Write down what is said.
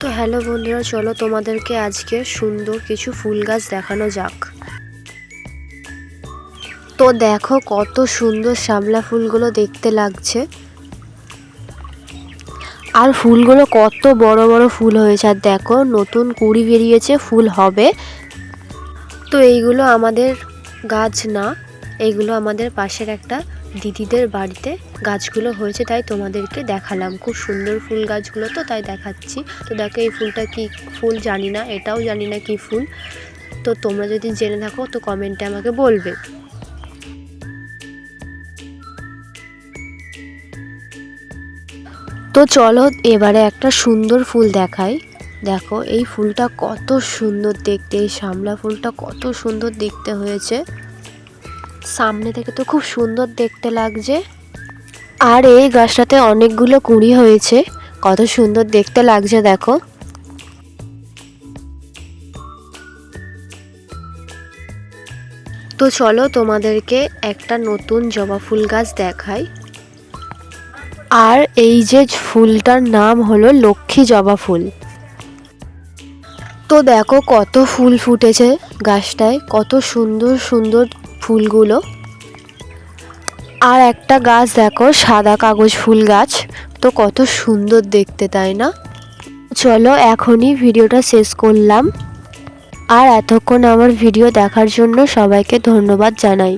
তো হ্যালো বন্ধুরা, চলো তোমাদেরকে আজকে সুন্দর কিছু ফুল গাছ দেখানো যাক। তো দেখো কত সুন্দর শাপলা ফুলগুলো দেখতে লাগছে, আর ফুলগুলো কত বড় বড় ফুল হয়েছে। আর দেখো নতুন কুঁড়ি বেরিয়েছে, ফুল হবে। তো এইগুলো আমাদের গাছ না, এইগুলো আমাদের পাশের একটা দিদিদের বাড়িতে গাছগুলো হয়েছে, তাই তোমাদেরকে দেখালাম। খুব সুন্দর ফুল গাছগুলো, তো তাই দেখাচ্ছি। তো দেখো এই ফুলটা কি ফুল জানি না, এটাও জানি না কি ফুল। তো তোমরা যদি জেনে থাকো তো কমেন্টে আমাকে বলবে। তো চলো এবারে একটা সুন্দর ফুল দেখাই। দেখো এই ফুলটা কত সুন্দর দেখতে, এই শাপলা ফুলটা কত সুন্দর দেখতে হয়েছে। সামনে থেকে তো খুব সুন্দর দেখতে লাগছে। আর এই গাছটাতে অনেকগুলো কুঁড়ি হয়েছে, কত সুন্দর দেখতে লাগছে দেখো। তো চলো তোমাদেরকে একটা নতুন জবা ফুল গাছ দেখাই। আর এই যে ফুলটার নাম হলো লক্ষ্মী জবা ফুল। তো দেখো কত ফুল ফুটেছে গাছটায়, কত সুন্দর সুন্দর ফুলগুলো। আর একটা গাছ দেখো সাদা কাগজ ফুল গাছ, তো কত সুন্দর দেখতে, তাই না? চলো এখনই ভিডিওটা শেষ করলাম। আর এতক্ষণ আমার ভিডিও দেখার জন্য সবাইকে ধন্যবাদ জানাই।